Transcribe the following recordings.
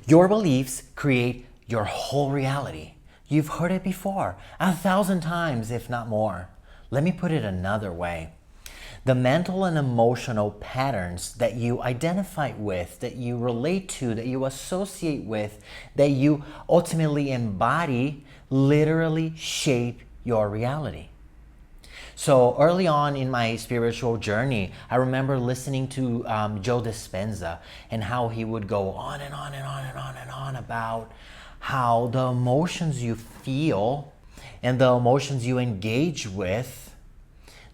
Your beliefs create your whole reality. You've heard it before, 1,000 times, if not more. Let me put it another way. The mental and emotional patterns that you identify with, that you relate to, that you associate with, that you ultimately embody, literally shape your reality. So early on in my spiritual journey, I remember listening to Joe Dispenza and how he would go on and on and on and on and on about how the emotions you feel and the emotions you engage with,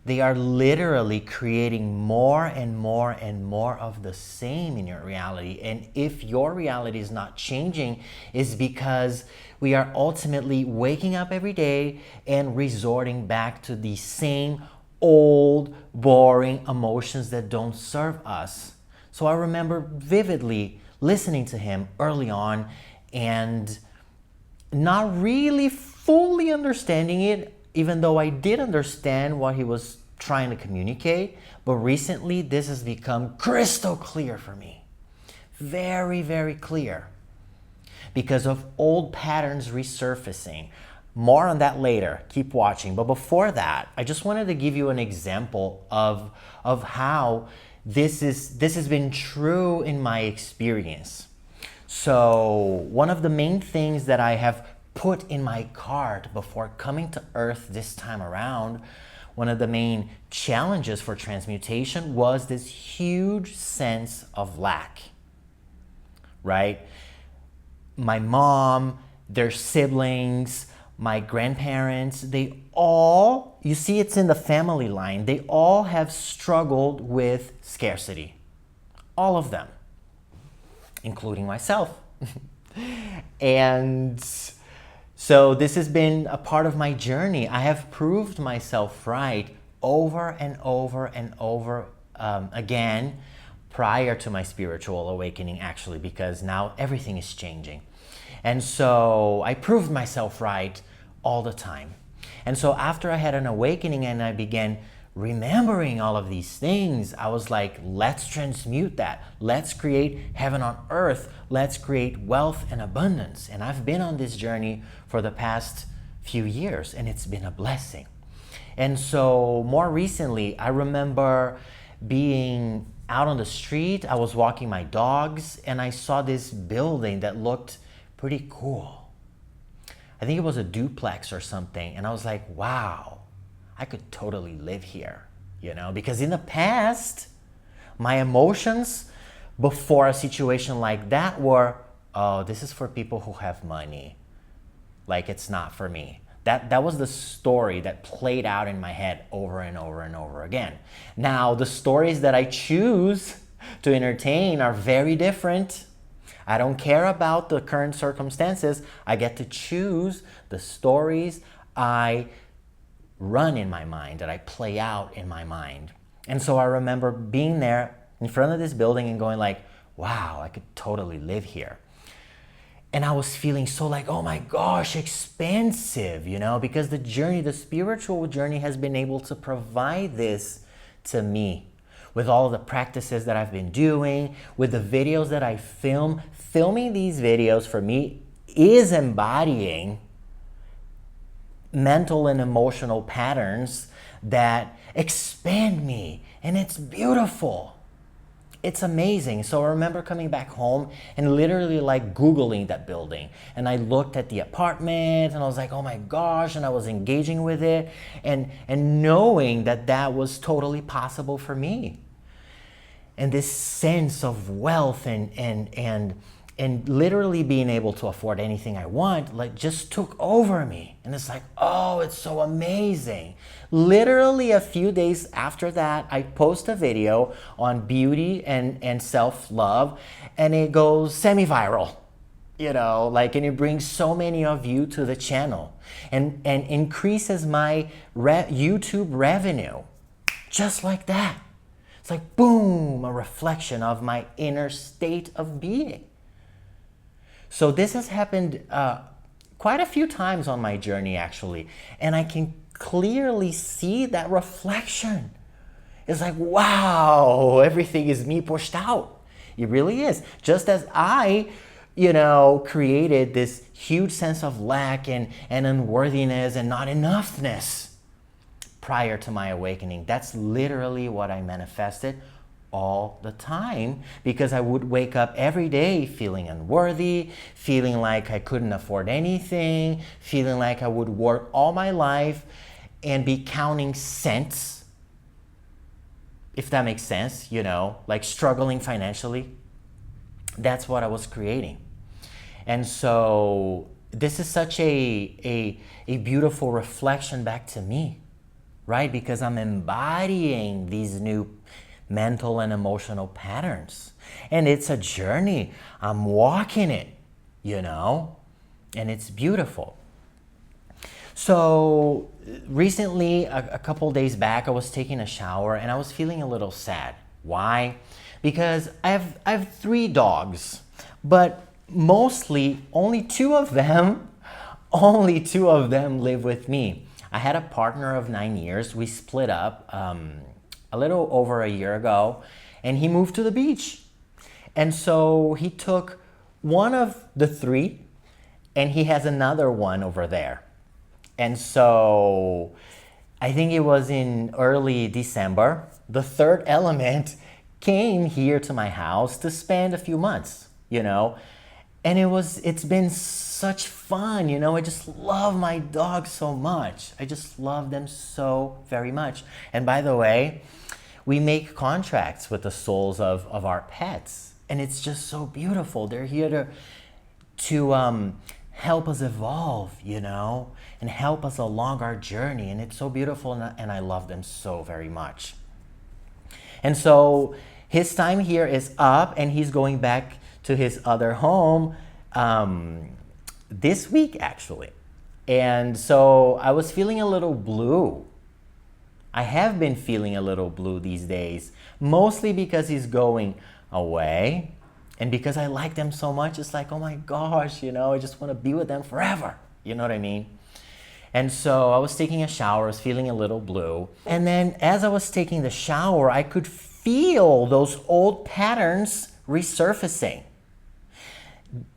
they are literally creating more and more and more of the same in your reality. And if your reality is not changing, it's because we are ultimately waking up every day and resorting back to the same old, boring emotions that don't serve us. So I remember vividly listening to him early on and not really fully understanding it, even though I did understand what he was trying to communicate. But recently, this has become crystal clear for me. Very, very clear. Because of old patterns resurfacing. More on that later. Keep watching. But before that, I just wanted to give you an example of how this has been true in my experience. So one of the main things that I have put in my cart before coming to Earth this time around, one of the main challenges for transmutation was this huge sense of lack, right? My mom, their siblings, my grandparents, they all, you see it's in the family line, they all have struggled with scarcity. All of them, including myself. And so this has been a part of my journey. I have proved myself right over and over and over again prior to my spiritual awakening, actually, because now everything is changing. And so I proved myself right all the time. And so after I had an awakening and I began remembering all of these things, I was like, let's transmute that. Let's create heaven on earth. Let's create wealth and abundance. And I've been on this journey for the past few years, and it's been a blessing. And so more recently, I remember being out on the street. I was walking my dogs, and I saw this building that looked pretty cool. I think it was a duplex or something. And I was like, wow, I could totally live here, because in the past, my emotions before a situation like that were, oh, this is for people who have money. Like, it's not for me. That was the story that played out in my head over and over and over again. Now, the stories that I choose to entertain are very different. I don't care about the current circumstances. I get to choose the stories I run in my mind, that I play out in my mind. And so I remember being there in front of this building and going like, wow, I could totally live here. And I was feeling so like, oh my gosh, expansive, because the spiritual journey has been able to provide this to me with all the practices that I've been doing, with the videos that I film. Filming these videos for me is embodying mental and emotional patterns that expand me, and it's beautiful. It's amazing. So I remember coming back home and literally like Googling that building. And I looked at the apartment and I was like, oh my gosh, and I was engaging with it and knowing that that was totally possible for me. And this sense of wealth and literally being able to afford anything I want, like, just took over me. And it's like, oh, it's so amazing. Literally a few days after that, I post a video on beauty and self-love, and it goes semi-viral, and it brings so many of you to the channel and increases my YouTube revenue just like that. It's like, boom, a reflection of my inner state of being. So this has happened quite a few times on my journey, actually. And I can clearly see that reflection. It's like, wow, everything is me pushed out. It really is. Just as I created this huge sense of lack and unworthiness and not enoughness prior to my awakening. That's literally what I manifested all the time, because I would wake up every day feeling unworthy, feeling like I couldn't afford anything, feeling like I would work all my life and be counting cents, if that makes sense, like struggling financially. That's what I was creating. And so this is such a beautiful reflection back to me, right? Because I'm embodying these new mental and emotional patterns. And it's a journey. I'm walking it, and it's beautiful. So recently, a couple days back, I was taking a shower and I was feeling a little sad. Why? Because I have 3 dogs, but mostly only two of them live with me. I had a partner of 9 years. We split up a little over a year ago, and he moved to the beach. And so he took one of the 3, and he has another one over there. And so I think it was in early December, the 3rd element came here to my house to spend a few months, and it's been such fun, I just love my dogs so much. I just love them so very much. And by the way, we make contracts with the souls of our pets, and it's just so beautiful. They're here to help us evolve, and help us along our journey. And it's so beautiful, and I love them so very much. And so his time here is up, and he's going back to his other home this week, actually. And so I was feeling a little blue. I have been feeling a little blue these days, mostly because he's going away, and because I like them so much. It's like, oh my gosh, I just want to be with them forever. You know what I mean? And so I was taking a shower, I was feeling a little blue. And then as I was taking the shower, I could feel those old patterns resurfacing.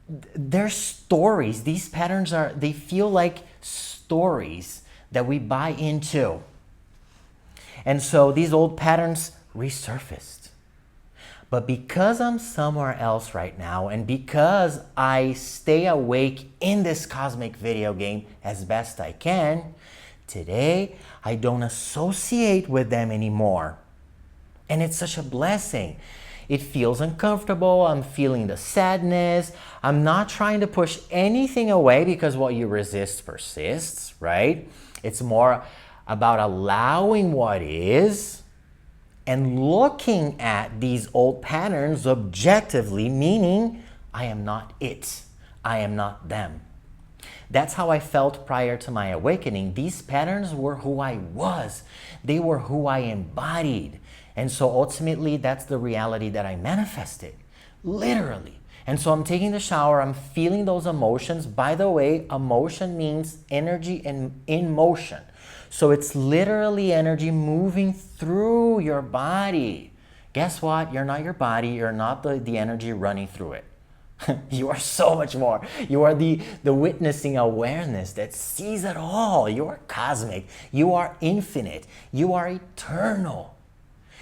They're stories. These patterns they feel like stories that we buy into. And so these old patterns resurfaced. But because I'm somewhere else right now, and because I stay awake in this cosmic video game as best I can, today I don't associate with them anymore. And it's such a blessing. It feels uncomfortable. I'm feeling the sadness. I'm not trying to push anything away, because what you resist persists, right? It's more about allowing what is and looking at these old patterns objectively, meaning I am not it. I am not them. That's how I felt prior to my awakening. These patterns were who I was. They were who I embodied. And so ultimately, that's the reality that I manifested, literally. And so I'm taking the shower, I'm feeling those emotions. By the way, emotion means energy in motion. So it's literally energy moving through your body. Guess what? You're not your body. You're not the energy running through it. You are so much more. You are the witnessing awareness that sees it all. You are cosmic. You are infinite. You are eternal.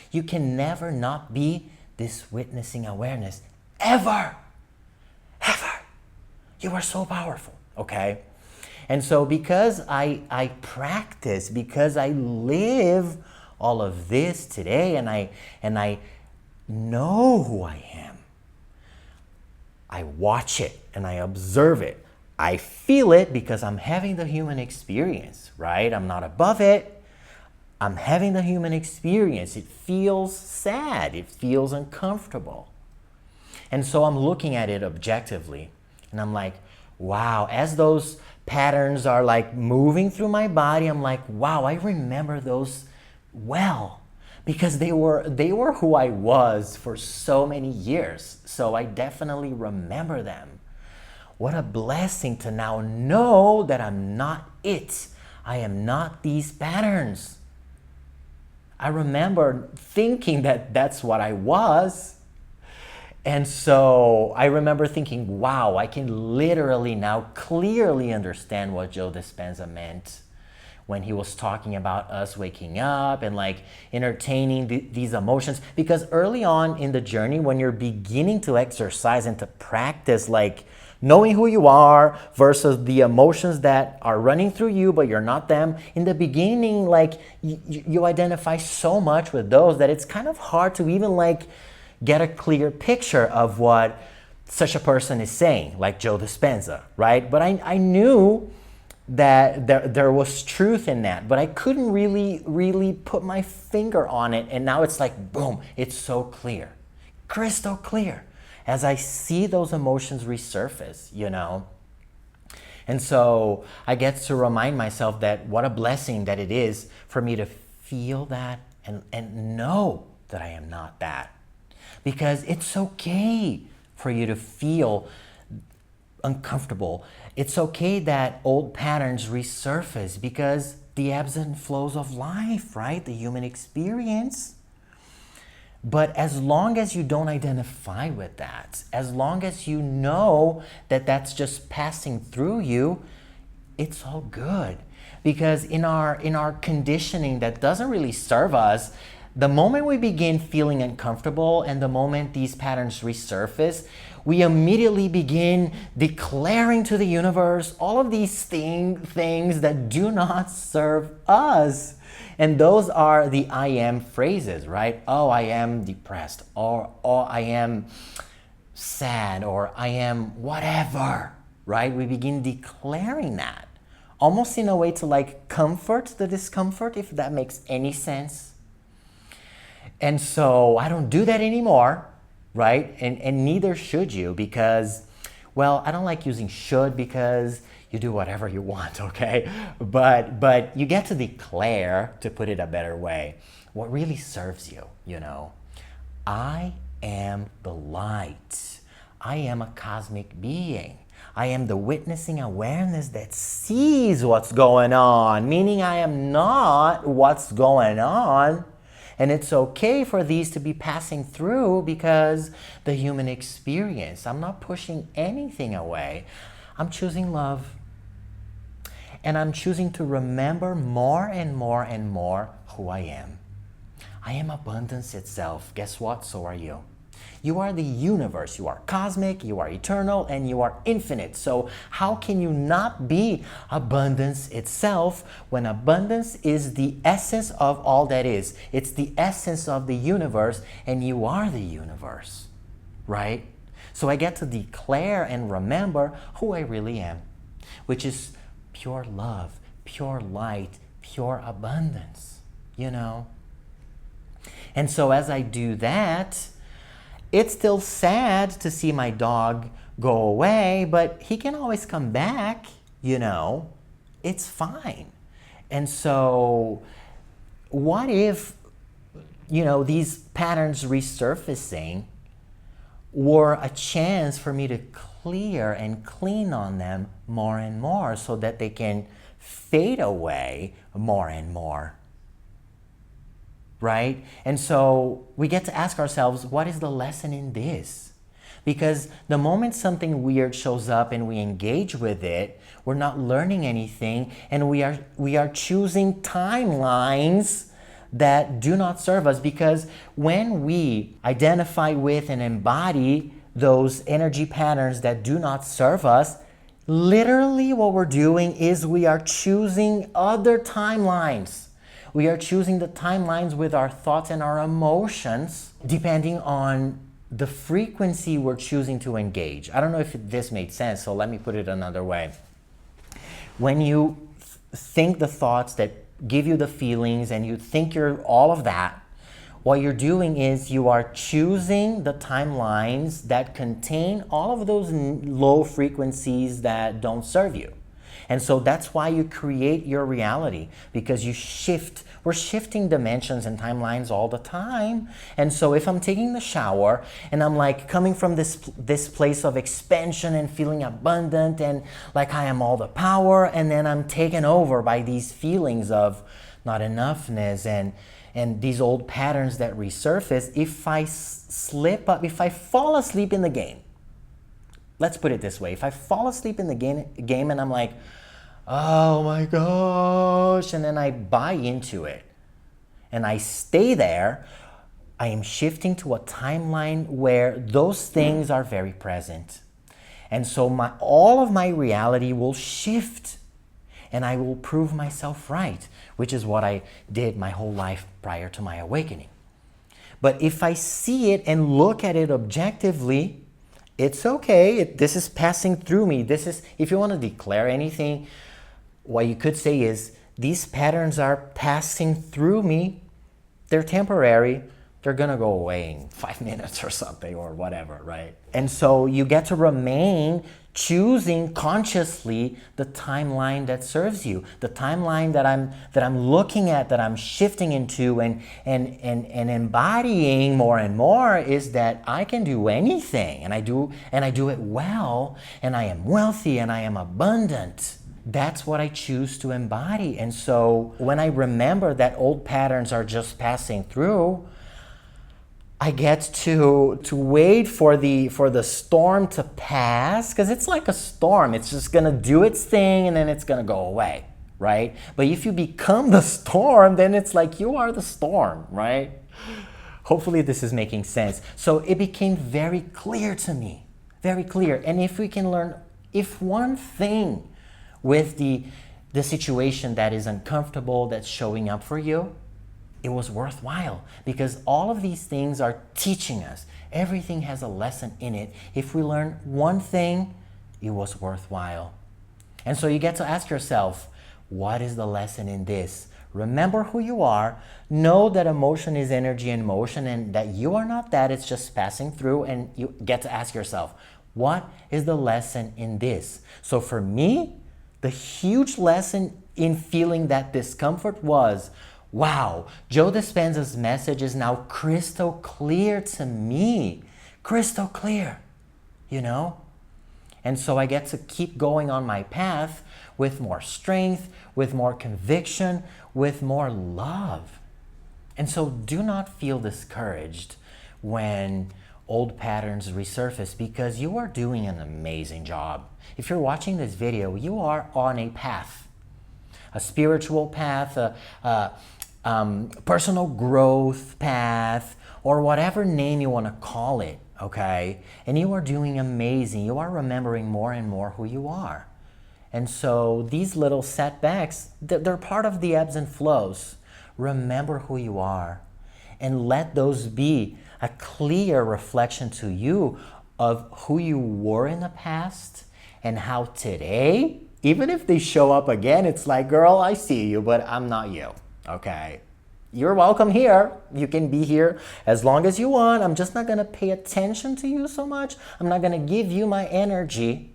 You can never not be this witnessing awareness. Ever. Ever. You are so powerful. Okay? And so because I practice, because I live all of this today, and I know who I am, I watch it and I observe it. I feel it because I'm having the human experience, right? I'm not above it. I'm having the human experience. It feels sad. It feels uncomfortable. And so I'm looking at it objectively, and I'm like, wow, as those patterns are like moving through my body, I'm like, wow, I remember those well, because they were who I was for so many years. So I definitely remember them. What a blessing to now know that I'm not it. I am not these patterns. I remember thinking that that's what I was. And so I remember thinking, wow, I can literally now clearly understand what Joe Dispenza meant when he was talking about us waking up and like entertaining these emotions. Because early on in the journey, when you're beginning to exercise and to practice like knowing who you are versus the emotions that are running through you but you're not them, in the beginning, like you identify so much with those that it's kind of hard to even like get a clear picture of what such a person is saying, like Joe Dispenza, right? But I knew that there was truth in that, but I couldn't really put my finger on it. And now it's like, boom, it's so clear, crystal clear, as I see those emotions resurface, you know? And so I get to remind myself that what a blessing that it is for me to feel that and know that I am not that. Because it's okay for you to feel uncomfortable. It's okay that old patterns resurface because the ebbs and flows of life, right? The human experience. But as long as you don't identify with that, as long as you know that that's just passing through you, it's all good. Because in our conditioning that doesn't really serve us, the moment we begin feeling uncomfortable and the moment these patterns resurface, we immediately begin declaring to the universe all of these things that do not serve us. And those are the I am phrases, right? Oh, I am depressed, or I am sad, or I am whatever, right? We begin declaring that, almost in a way to like comfort the discomfort, if that makes any sense. And so I don't do that anymore, right? And neither should you, because, well, I don't like using should because you do whatever you want, okay? But you get to declare, to put it a better way, what really serves you, you know? I am the light. I am a cosmic being. I am the witnessing awareness that sees what's going on, meaning I am not what's going on. And it's okay for these to be passing through because the human experience, I'm not pushing anything away. I'm choosing love. And I'm choosing to remember more and more and more who I am. I am abundance itself. Guess what? So are you. You are the universe. You are cosmic, you are eternal, and you are infinite. So how can you not be abundance itself when abundance is the essence of all that is? It's the essence of the universe, and you are the universe, right? So I get to declare and remember who I really am, which is pure love, pure light, pure abundance, you know? And so as I do that, it's still sad to see my dog go away, but he can always come back, you know. It's fine. And so what if, you know, these patterns resurfacing were a chance for me to clear and clean on them more and more so that they can fade away more and more? Right? And so we get to ask ourselves, what is the lesson in this? Because the moment something weird shows up and we engage with it, we're not learning anything, and we are choosing timelines that do not serve us. Because when we identify with and embody those energy patterns that do not serve us, literally what we're doing is we are choosing other timelines. We are choosing the timelines with our thoughts and our emotions, depending on the frequency we're choosing to engage. I don't know if this made sense, so let me put it another way. When you think the thoughts that give you the feelings and you think you're all of that, what you're doing is you are choosing the timelines that contain all of those low frequencies that don't serve you. And so that's why you create your reality, because we're shifting dimensions and timelines all the time. And so if I'm taking the shower and I'm like coming from this place of expansion and feeling abundant and like I am all the power, and then I'm taken over by these feelings of not enoughness and these old patterns that resurface, if I slip up, if I fall asleep in the game, let's put it this way, if I fall asleep in the game and I'm like, oh my gosh, and then I buy into it and I stay there, I am shifting to a timeline where those things are very present. And so all of my reality will shift, and I will prove myself right, which is what I did my whole life prior to my awakening. But if I see it and look at it objectively, it's okay. This is passing through me. This is, if you want to declare anything, what you could say is, these patterns are passing through me. They're temporary. They're going to go away in 5 minutes or something or whatever, right? And so you get to remain choosing consciously the timeline that serves you, the timeline that I'm looking at, that I'm shifting into and embodying more and more, is that I can do anything, and I do it well, and I am wealthy and I am abundant. That's what I choose to embody. And so when I remember that old patterns are just passing through, I get to wait for the storm to pass, because it's like a storm. It's just going to do its thing and then it's going to go away, right? But if you become the storm, then it's like you are the storm, right? Hopefully this is making sense. So it became very clear to me, very clear. And if we can learn, if one thing with the situation that is uncomfortable that's showing up for you, it was worthwhile, because all of these things are teaching us. Everything has a lesson in it. If we learn one thing, it was worthwhile. And so you get to ask yourself, what is the lesson in this? Remember who you are. Know that emotion is energy in motion, and that you are not that. It's just passing through. And you get to ask yourself, what is the lesson in this? So for me, the huge lesson in feeling that discomfort was, wow, Joe Dispenza's message is now crystal clear to me. Crystal clear, you know? And so I get to keep going on my path with more strength, with more conviction, with more love. And so do not feel discouraged when old patterns resurface, because you are doing an amazing job. If you're watching this video, you are on a path, a spiritual path, personal growth path, or whatever name you want to call it, okay? And you are doing amazing. You are remembering more and more who you are. And so these little setbacks, they're part of the ebbs and flows. Remember who you are, and let those be a clear reflection to you of who you were in the past, and how today, even if they show up again, it's like, girl, I see you, but I'm not you. Okay, you're welcome here. You can be here as long as you want. I'm just not going to pay attention to you so much. I'm not going to give you my energy,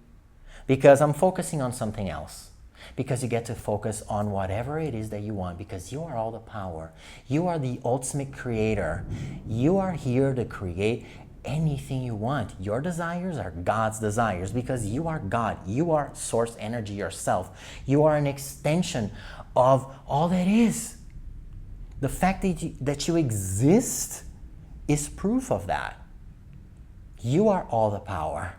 because I'm focusing on something else. Because you get to focus on whatever it is that you want, because you are all the power. You are the ultimate creator. You are here to create anything you want. Your desires are God's desires, because you are God. You are source energy yourself. You are an extension of all that is. The fact that you exist is proof of that. You are all the power.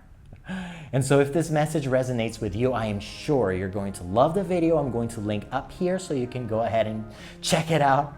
And so if this message resonates with you, I am sure you're going to love the video. I'm going to link up here so you can go ahead and check it out.